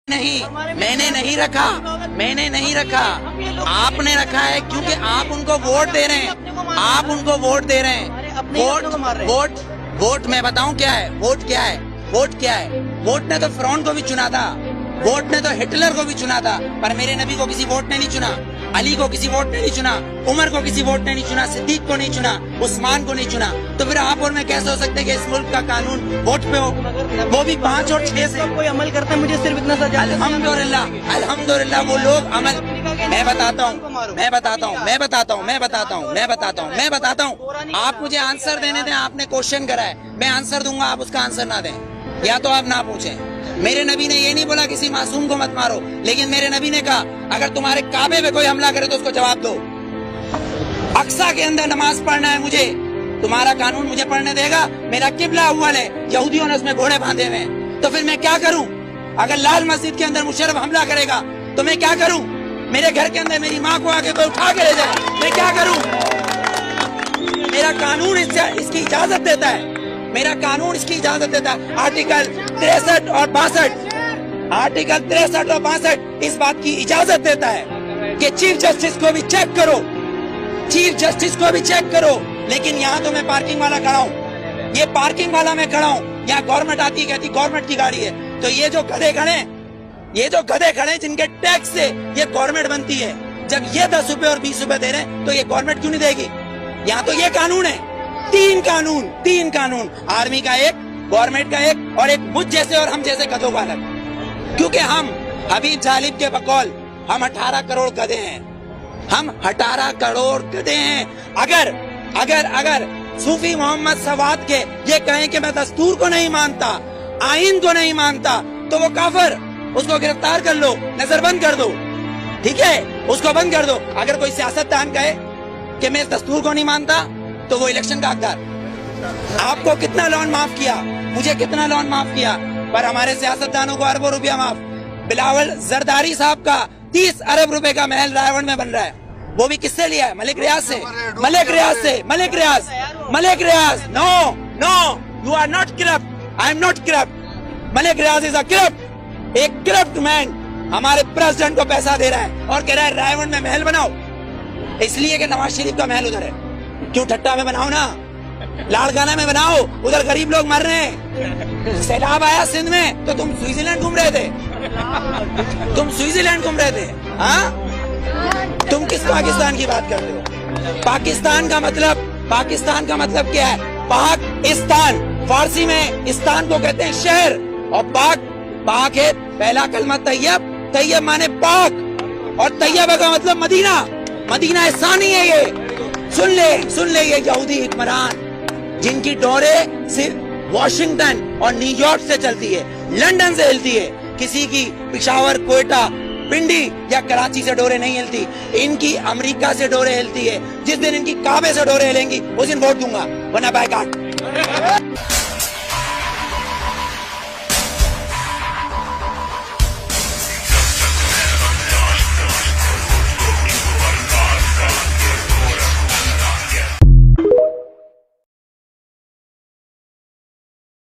नहीं, मैंने नहीं रखा, आपने रखा है क्योंकि आप उनको वोट दे रहे हैं, आप उनको वोट दे रहे हैं। वोट मैं बताऊं क्या है, वोट क्या है। वोट ने तो फिरौन को भी चुना था, वोट ने तो हिटलर को भी चुना था, पर मेरे नबी को किसी वोट ने नहीं चुना, अली को किसी वोट ने नहीं चुना, उमर को किसी वोट ने नहीं चुना, सिद्दीक को नहीं चुना, उस्मान को नहीं चुना। तो फिर आप और मैं कैसे हो सकते हैं कि इस मुल्क का कानून वोट पे हो, वो भी 5 और 6 से। कोई अमल करता है, मुझे सिर्फ इतना सा अल्हम्दुलिल्लाह वो लोग अमल। मैं बताता हूँ। आप मुझे आंसर देने दें, आपने क्वेश्चन करा है, मैं आंसर दूंगा, आप उसका आंसर ना दें, या तो आप ना पूछें। मेरे नबी ने ये नहीं बोला किसी मासूम को मत मारो, लेकिन मेरे नबी ने कहा अगर तुम्हारे काबे पे कोई हमला करे तो उसको जवाब दो। अक्सा के अंदर नमाज पढ़ना है मुझे, तुम्हारा कानून मुझे पढ़ने देगा? मेरा किबला अव्वल है, यहूदियों ने उसमें घोड़े बांधे हुए हैं, तो फिर मैं क्या करूं? अगर लाल मस्जिद के अंदर मुशर्रफ हमला करेगा तो मैं क्या करूं? मेरे घर के अंदर मेरी माँ को आके कोई उठा के ले जाए, मैं क्या करूं? मेरा कानून इसकी इजाजत देता है, मेरा कानून इसकी इजाजत देता है। आर्टिकल 63 और 62 इस बात की इजाजत देता है कि चीफ जस्टिस को भी चेक करो, लेकिन यहाँ तो मैं पार्किंग वाला खड़ा हूँ, ये पार्किंग वाला मैं खड़ा हूँ, यहाँ गवर्नमेंट आती है, कहती गवर्नमेंट की गाड़ी है, तो ये जो गधे खड़े जिनके टैक्स से ये गवर्नमेंट बनती है, जब ये 10 रुपए और 20 रुपए दे रहे हैं तो ये गवर्नमेंट क्यों नहीं देगी? यहाँ तो ये कानून है, तीन कानून, आर्मी का एक, गवर्नमेंट का एक, और एक मुझ जैसे और हम जैसे गधों का अलग। क्योंकि हम हबीब जालिब के बकौल हम 18 करोड़ गधे हैं, हम 18 करोड़ गधे हैं। अगर सूफी मोहम्मद सवाद के ये कहें कि मैं दस्तूर को नहीं मानता, आइन को नहीं मानता, तो वो काफिर, उसको गिरफ्तार कर लो, नजरबंद कर दो, ठीक है, उसको बंद कर दो। अगर कोई सियासतदान कहे कि मैं इस दस्तूर को नहीं मानता तो वो इलेक्शन का हकदार। आपको कितना लोन माफ किया, मुझे कितना लोन माफ किया, पर हमारे सियासतदानों को अरबों रुपया माफ। बिलावल जरदारी साहब का 30 अरब रुपए का महल रायवन में बन रहा है, वो भी किससे लिया है? मलिक रियाज से। No, you are not corrupt, I am not corrupt, Malik Riaz is a corrupt, एक करप्ट मैन हमारे प्रेसिडेंट को पैसा दे रहा है और कह रहा है रायवन में महल बनाओ, इसलिए कि नवाज शरीफ का महल उधर है। क्यों ठट्टा में बनाओ ना, लाड़काना में बनाओ, उधर गरीब लोग मर रहे हैं। सैलाब आया सिंध में तो तुम स्विट्जरलैंड घूम रहे थे, हाँ? तुम किस पाकिस्तान की बात करते हो? पाकिस्तान का मतलब क्या है? पाकिस्तान, फारसी में इस्तान को कहते हैं शहर, और पाक है पहला कलमा तैयब, तैयब माने पाक, और तैयब का मतलब मदीना सानी है। ये सुन ले ये यहूदी हुक्मरान जिनकी डोरे सिर्फ वॉशिंगटन और न्यूयॉर्क से चलती है, लंदन से हिलती है, किसी की पिशावर, कोयटा, पिंडी या कराची से डोरे नहीं हिलती, इनकी अमेरिका से डोरे हिलती है। जिस दिन इनकी काबे से डोरे हिलेंगी उस दिन वोट दूंगा, वरना बायकॉट।